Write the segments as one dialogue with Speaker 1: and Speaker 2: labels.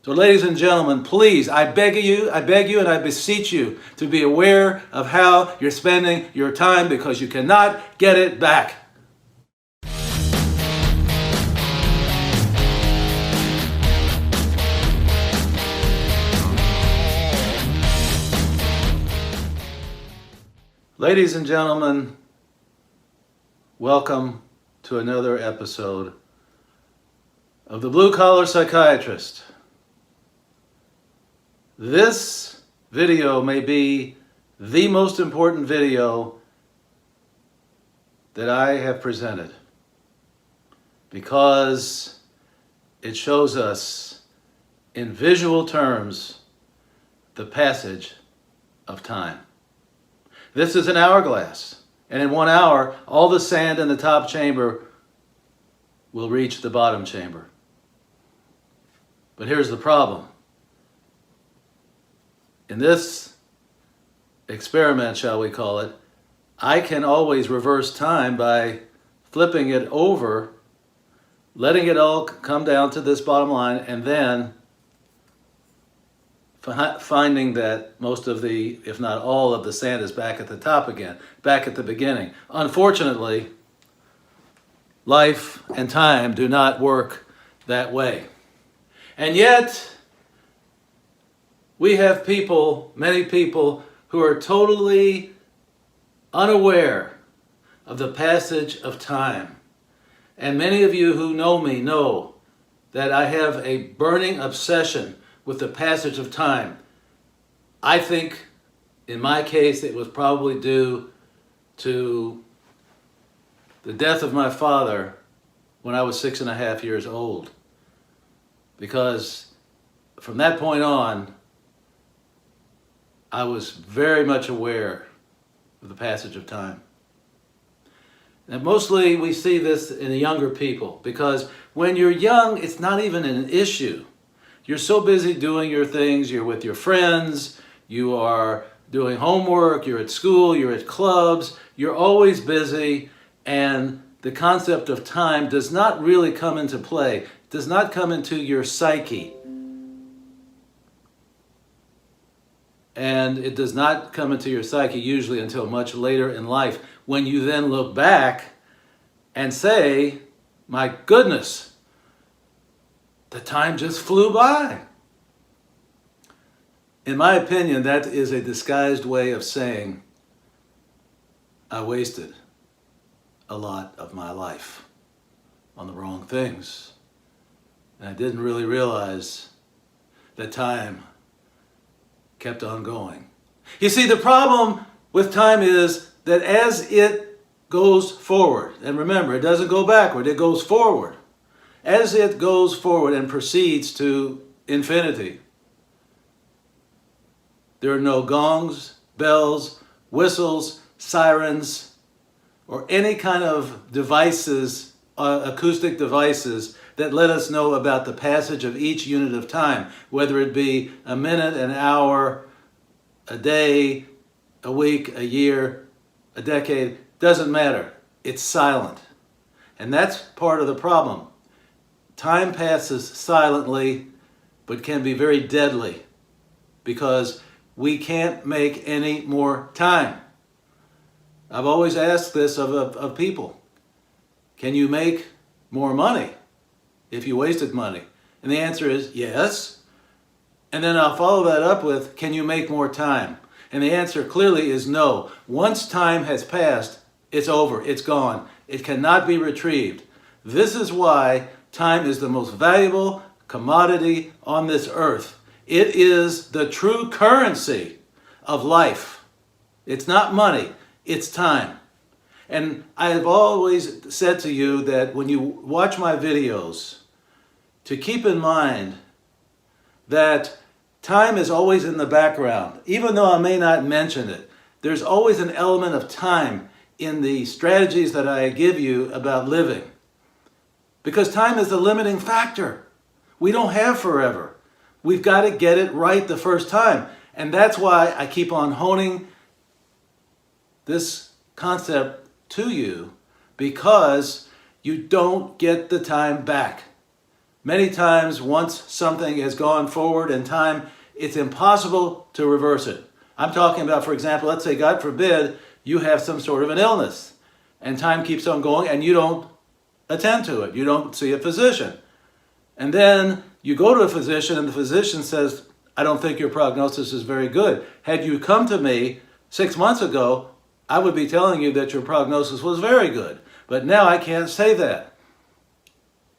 Speaker 1: So ladies and gentlemen, please, I beg you and I beseech you to be aware of how you're spending your time, because you cannot get it back. Ladies and gentlemen, welcome to another episode of the Blue Collar Psychiatrist. This video may be the most important video that I have presented, because it shows us in visual terms the passage of time. This is an hourglass, and in 1 hour, all the sand in the top chamber will reach the bottom chamber. But here's the problem. In this experiment, shall we call it, I can always reverse time by flipping it over, letting it all come down to this bottom line, and then finding that most of the, if not all of the sand is back at the top again, back at the beginning. Unfortunately, life and time do not work that way. And yet, we have people, many people, who are totally unaware of the passage of time. And many of you who know me know that I have a burning obsession with the passage of time. I think, in my case, it was probably due to the death of my father when I was 6.5 years old. Because from that point on, I was very much aware of the passage of time. And mostly we see this in the younger people, because when you're young, it's not even an issue. You're so busy doing your things, you're with your friends, you are doing homework, you're at school, you're at clubs, you're always busy, and the concept of time does not really come into play, does not come into your psyche. And it does not come into your psyche usually until much later in life, when you then look back and say, my goodness, the time just flew by. In my opinion, that is a disguised way of saying I wasted a lot of my life on the wrong things. And I didn't really realize that time kept on going. You see, the problem with time is that as it goes forward, and remember, it doesn't go backward, it goes forward. As it goes forward and proceeds to infinity, there are no gongs, bells, whistles, sirens, or any kind of devices, acoustic devices, that let us know about the passage of each unit of time, whether it be a minute, an hour, a day, a week, a year, a decade, doesn't matter. It's silent. And that's part of the problem. Time passes silently, but can be very deadly, because we can't make any more time. I've always asked this of people. Can you make more money if you wasted money? And the answer is yes. And then I'll follow that up with, can you make more time? And the answer clearly is no. Once time has passed, it's over, it's gone. It cannot be retrieved. This is why time is the most valuable commodity on this earth. It is the true currency of life. It's not money, it's time. And I have always said to you that when you watch my videos, to keep in mind that time is always in the background. Even though I may not mention it, there's always an element of time in the strategies that I give you about living. Because time is the limiting factor. We don't have forever. We've got to get it right the first time. And that's why I keep on honing this concept to you, because you don't get the time back. Many times, once something has gone forward in time, it's impossible to reverse it. I'm talking about, for example, let's say, God forbid, you have some sort of an illness, and time keeps on going, and you don't attend to it. You don't see a physician. And then you go to a physician, and the physician says, I don't think your prognosis is very good. Had you come to me 6 months ago, I would be telling you that your prognosis was very good. But now I can't say that.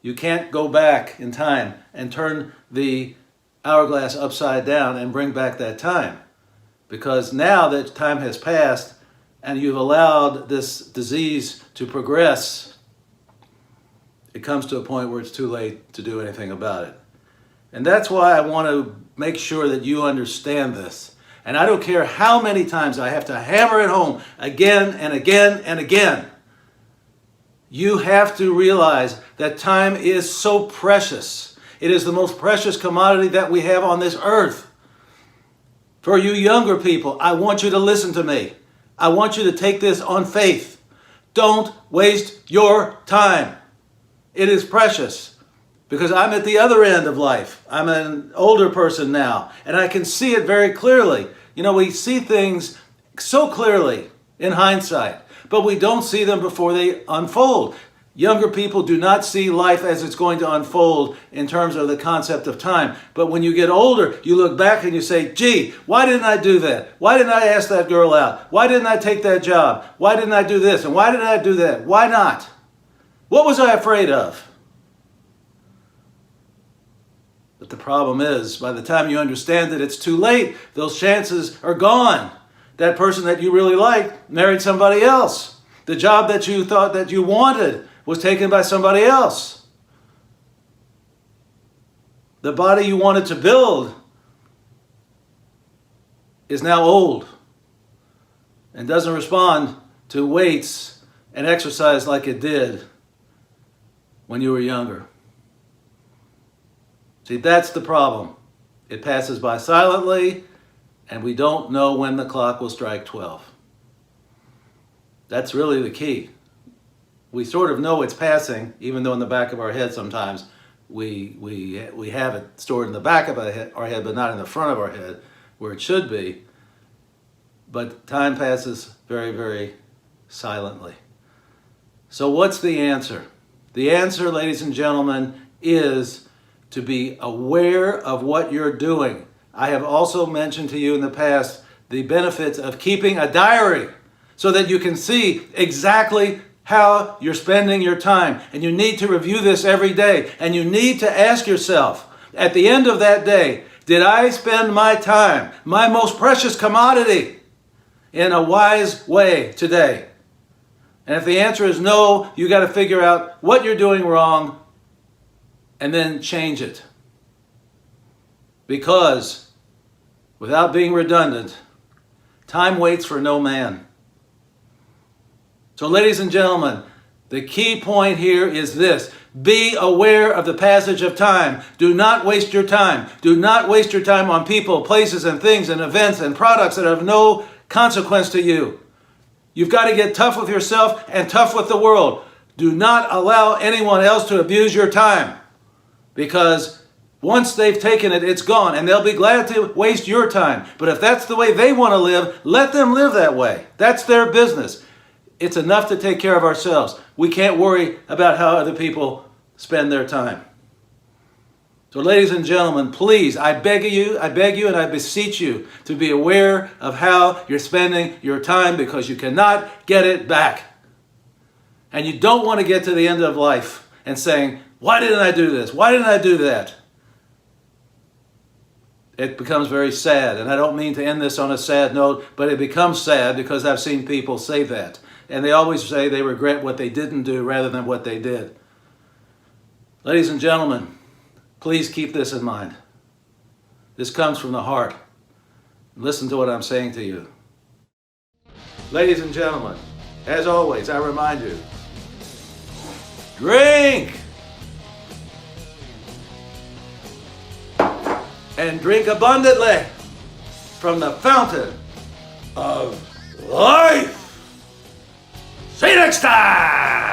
Speaker 1: You can't go back in time and turn the hourglass upside down and bring back that time. Because now that time has passed and you've allowed this disease to progress, it comes to a point where it's too late to do anything about it. And that's why I want to make sure that you understand this. And I don't care how many times I have to hammer it home again and again and again. You have to realize that time is so precious. It is the most precious commodity that we have on this earth. For you younger people, I want you to listen to me. I want you to take this on faith. Don't waste your time. It is precious. Because I'm at the other end of life. I'm an older person now, and I can see it very clearly. You know, we see things so clearly in hindsight, but we don't see them before they unfold. Younger people do not see life as it's going to unfold in terms of the concept of time. But when you get older, you look back and you say, gee, why didn't I do that? Why didn't I ask that girl out? Why didn't I take that job? Why didn't I do this? And why didn't I do that? Why not? What was I afraid of? But the problem is, by the time you understand that it's too late, those chances are gone. That person that you really liked married somebody else. The job that you thought that you wanted was taken by somebody else. The body you wanted to build is now old and doesn't respond to weights and exercise like it did when you were younger. See, that's the problem. It passes by silently, and we don't know when the clock will strike 12. That's really the key. We sort of know it's passing, even though in the back of our head sometimes we have it stored in the back of our head, but not in the front of our head, where it should be. But time passes very, very silently. So what's the answer? The answer, ladies and gentlemen, is to be aware of what you're doing. I have also mentioned to you in the past the benefits of keeping a diary so that you can see exactly how you're spending your time. And you need to review this every day. And you need to ask yourself, at the end of that day, did I spend my time, my most precious commodity, in a wise way today? And if the answer is no, you got to figure out what you're doing wrong and then change it. Because, without being redundant, time waits for no man. So, ladies and gentlemen, the key point here is this. Be aware of the passage of time. Do not waste your time. Do not waste your time on people, places, and things, and events, and products that have no consequence to you. You've got to get tough with yourself and tough with the world. Do not allow anyone else to abuse your time. Because once they've taken it, it's gone, and they'll be glad to waste your time. But if that's the way they want to live, let them live that way. That's their business. It's enough to take care of ourselves. We can't worry about how other people spend their time. So ladies and gentlemen, please, I beg you and I beseech you to be aware of how you're spending your time, because you cannot get it back. And you don't want to get to the end of life and saying, why didn't I do this? Why didn't I do that? It becomes very sad. And I don't mean to end this on a sad note, but it becomes sad because I've seen people say that. And they always say they regret what they didn't do rather than what they did. Ladies and gentlemen, please keep this in mind. This comes from the heart. Listen to what I'm saying to you. Ladies and gentlemen, as always, I remind you, drink! And drink abundantly from the fountain of life. See you next time!